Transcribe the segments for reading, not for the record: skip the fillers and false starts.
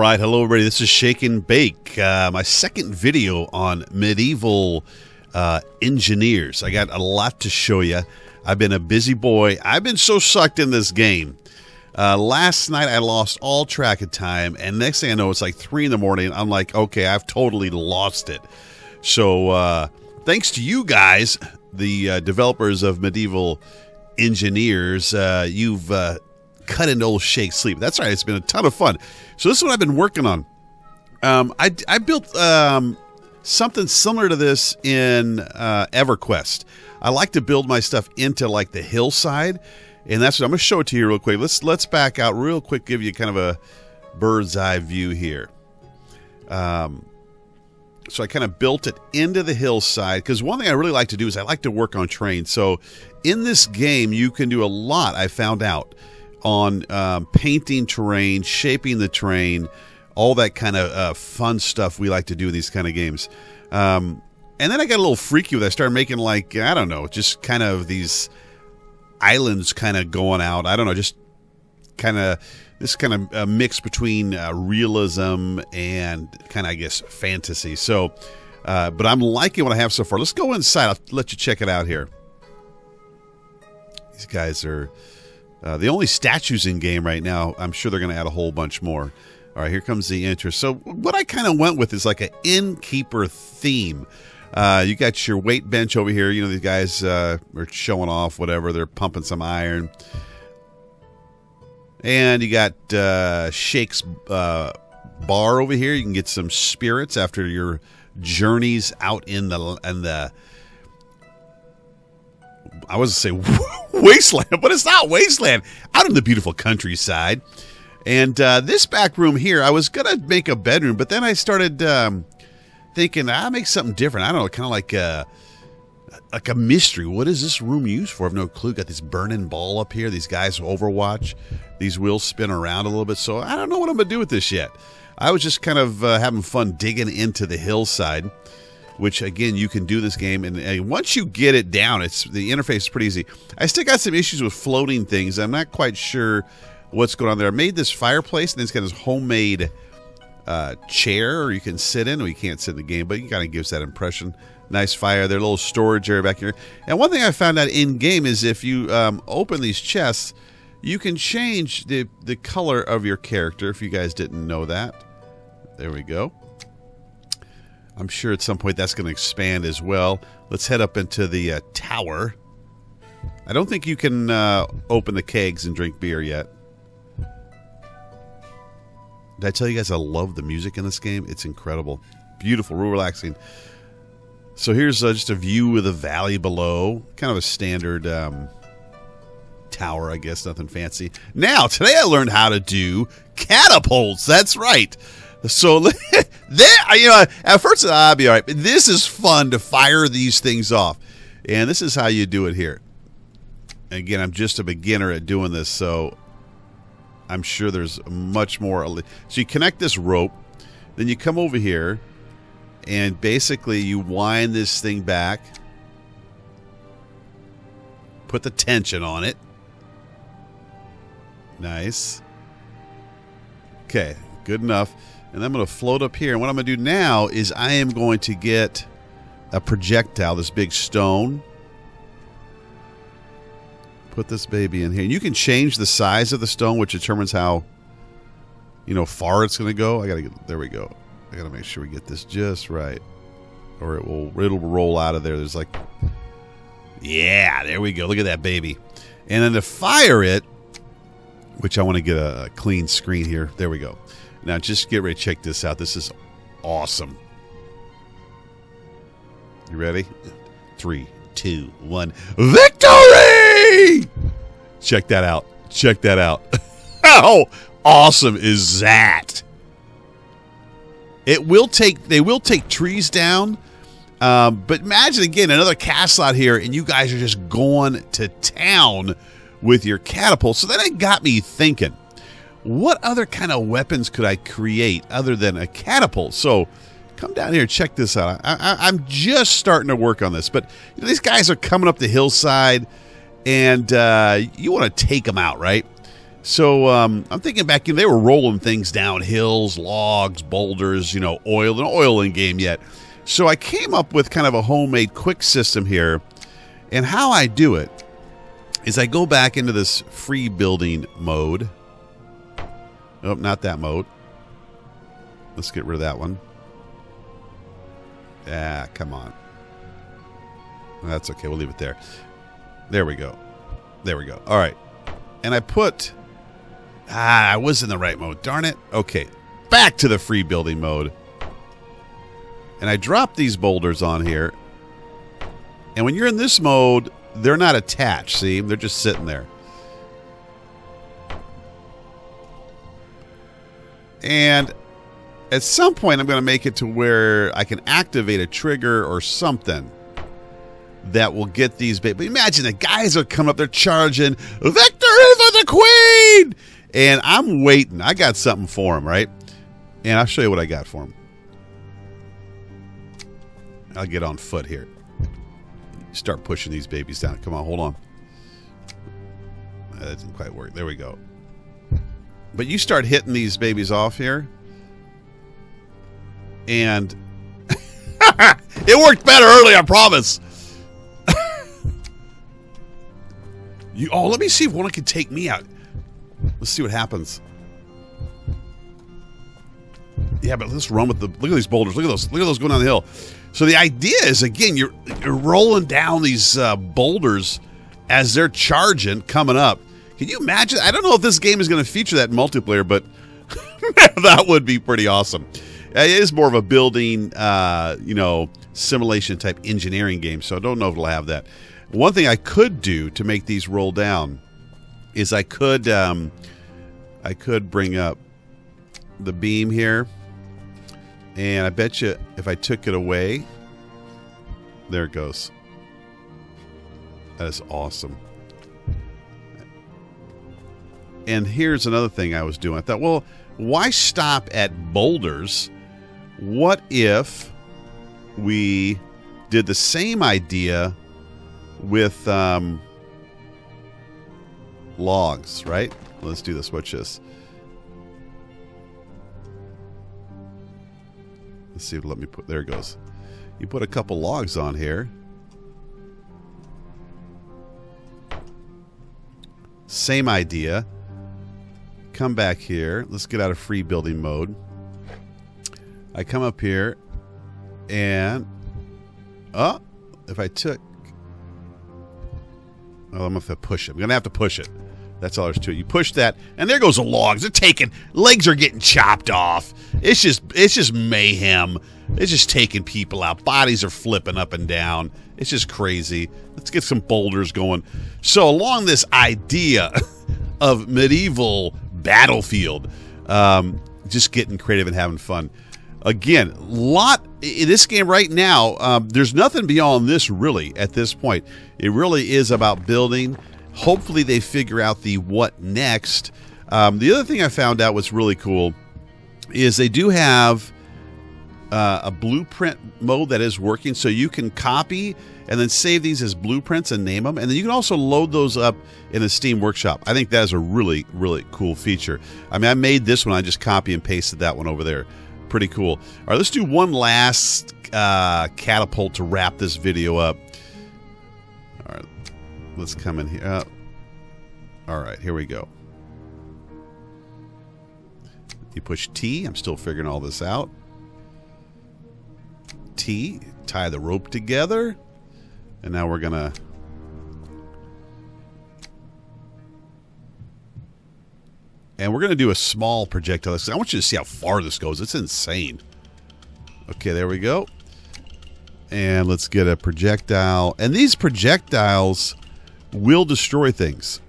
right, hello everybody. This is Shake and Bake, my second video on medieval engineers. I got a lot to show you. I've been a busy boy. I've been so sucked in this game. Last night I lost all track of time, and next thing I know, it's like 3 in the morning. I'm like, okay, I've totally lost it. So thanks to you guys, the developers of medieval engineers, you've cut into old Shake's sleep. That's right. It's been a ton of fun. So this is what I've been working on. I built something similar to this in EverQuest. I like to build my stuff into like the hillside, and that's what I'm going to show it to you real quick. Let's back out real quick, give you kind of a bird's eye view here. So I kind of built it into the hillside because one thing I really like to do is I like to work on terrain. So in this game, you can do a lot, I found out, on painting terrain, shaping the terrain, all that kind of fun stuff we like to do in these kind of games. And then I got a little freaky with it. I started making, like, I don't know, just kind of these islands kind of going out. I don't know, just kind of this kind of a mix between realism and kind of, I guess, fantasy. So, but I'm liking what I have so far. Let's go inside. I'll let you check it out here. These guys are the only statues in game right now. I'm sure they're going to add a whole bunch more. All right, here comes the intro. So what I kind of went with is like an innkeeper theme. You got your weight bench over here. You know, these guys are showing off whatever. They're pumping some iron. And you got Shake's bar over here. You can get some spirits after your journeys out in the I was going to say wasteland, but it's not wasteland. Out in the beautiful countryside. And this back room here, I was going to make a bedroom, but then I started thinking, I'll make something different. I don't know, kind of like a mystery. What is this room used for? I have no clue. Got this burning ball up here. These guys Overwatch. These wheels spin around a little bit. So I don't know what I'm going to do with this yet. I was just kind of having fun digging into the hillside, which, again, you can do this game. And once you get it down, the interface is pretty easy. I still got some issues with floating things. I'm not quite sure what's going on there. I made this fireplace, and then it's got this homemade chair you can sit in. Well, you can't sit in the game, but it kind of gives that impression. Nice fire there, little storage area back here. And one thing I found out in-game is if you open these chests, you can change the color of your character, if you guys didn't know that. There we go. I'm sure at some point that's going to expand as well. Let's head up into the tower. I don't think you can open the kegs and drink beer yet. Did I tell you guys I love the music in this game? It's incredible. Beautiful, real relaxing. So here's just a view of the valley below. Kind of a standard tower, I guess. Nothing fancy. Now, today I learned how to do catapults. That's right. So, you know, at first I'll be all right. But this is fun to fire these things off. And this is how you do it here. Again, I'm just a beginner at doing this, so I'm sure there's much more. So you connect this rope, then you come over here, and basically you wind this thing back, put the tension on it. Nice. Okay, good enough. And I'm going to float up here. And what I'm going to do now is I am going to get a projectile, this big stone. Put this baby in here. And you can change the size of the stone, which determines how, you know, far it's going to go. There we go. I got to make sure we get this just right, or it'll roll out of there. There's like, yeah, there we go. Look at that baby. And then to fire it, which I want to get a clean screen here. There we go. Now just get ready to check this out. This is awesome. You ready? 3, 2, 1. Victory! Check that out. Check that out. How awesome is that? They will take trees down, but imagine again another castle out here, and you guys are just going to town with your catapult. So then it got me thinking, what other kind of weapons could I create other than a catapult? So come down here and check this out. I'm just starting to work on this, but you know, these guys are coming up the hillside, and you want to take them out, right? So I'm thinking back in, they were rolling things down hills, logs, boulders, oil. No oil in game yet. So I came up with kind of a homemade quick system here. And how I do it is I go back into this free building mode. Nope, not that mode. Let's get rid of that one. Ah, come on. That's okay. We'll leave it there. There we go. There we go. All right. And I put... I was in the right mode. Darn it. Okay. Back to the free building mode. And I drop these boulders on here. And when you're in this mode, they're not attached. See? They're just sitting there. And at some point, I'm going to make it to where I can activate a trigger or something that will get these babies. But imagine the guys are coming up, they're charging. Victory for the Queen! And I'm waiting. I got something for them, right? And I'll show you what I got for them. I'll get on foot here. Start pushing these babies down. Come on, hold on. That didn't quite work. There we go. But you start hitting these babies off here. And it worked better early, I promise. Let me see if one can take me out. Let's see what happens. Yeah, but let's run with the... Look at these boulders. Look at those. Look at those going down the hill. So the idea is, again, you're rolling down these boulders as they're charging, coming up. Can you imagine? I don't know if this game is going to feature that in multiplayer, but that would be pretty awesome. It is more of a building, simulation type engineering game, so I don't know if it'll have that. One thing I could do to make these roll down is I could bring up the beam here, and I bet you if I took it away, there it goes. That is awesome. And here's another thing I was doing. I thought, well, why stop at boulders? What if we did the same idea with logs, right? Let's do this. Watch this. Let's see. Let me put. There it goes. You put a couple logs on here. Same idea. Come back here. Let's get out of free building mode. I come up here and if I took, I'm gonna have to push it. I'm gonna have to push it. That's all there's to it. You push that, and there goes the logs. They're taking, legs are getting chopped off. It's just mayhem. It's just taking people out. Bodies are flipping up and down. It's just crazy. Let's get some boulders going. So along this idea of medieval battlefield, just getting creative and having fun. Again, in this game right now, there's nothing beyond this really at this point. It really is about building. Hopefully they figure out the what next. The other thing I found out was really cool is they do have a blueprint mode that is working, so you can copy and then save these as blueprints and name them, and then you can also load those up in the Steam Workshop. I think that is a really, really cool feature. I mean, I made this one. I just copy and pasted that one over there. Pretty cool. All right, let's do one last catapult to wrap this video up. All right, let's come in here. All right, here we go. You push T. I'm still figuring all this out. T, tie the rope together. And now we're going to... And we're going to do a small projectile. I want you to see how far this goes. It's insane. Okay, there we go. And let's get a projectile. And these projectiles will destroy things.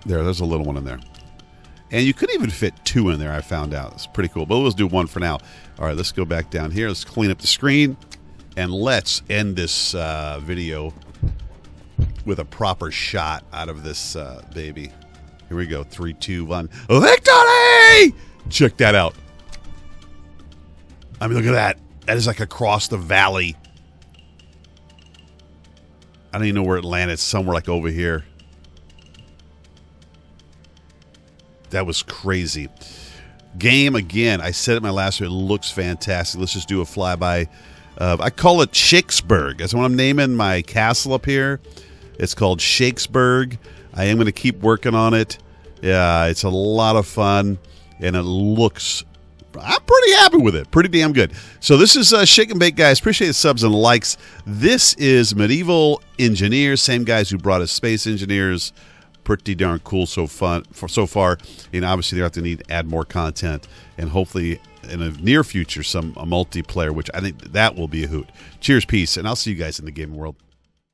There's a little one in there. And you could even fit two in there, I found out. It's pretty cool. But let's do one for now. All right, let's go back down here. Let's clean up the screen. And let's end this video with a proper shot out of this baby. Here we go. 3, 2, 1. Victory! Check that out. I mean, look at that. That is like across the valley. I don't even know where it landed. Somewhere like over here. That was crazy. Game again. I said it in my last video. It looks fantastic. Let's just do a flyby. I call it Shakesburg. That's what I'm naming my castle up here. It's called Shakesburg. I am going to keep working on it. Yeah, it's a lot of fun, and it looks. I'm pretty happy with it. Pretty damn good. So this is Shake and Bake, guys. Appreciate the subs and likes. This is Medieval Engineers, same guys who brought us Space Engineers. Pretty darn cool so far. And obviously they're going to need to add more content, and hopefully in the near future a multiplayer, which I think that will be a hoot. Cheers, peace, and I'll see you guys in the gaming world.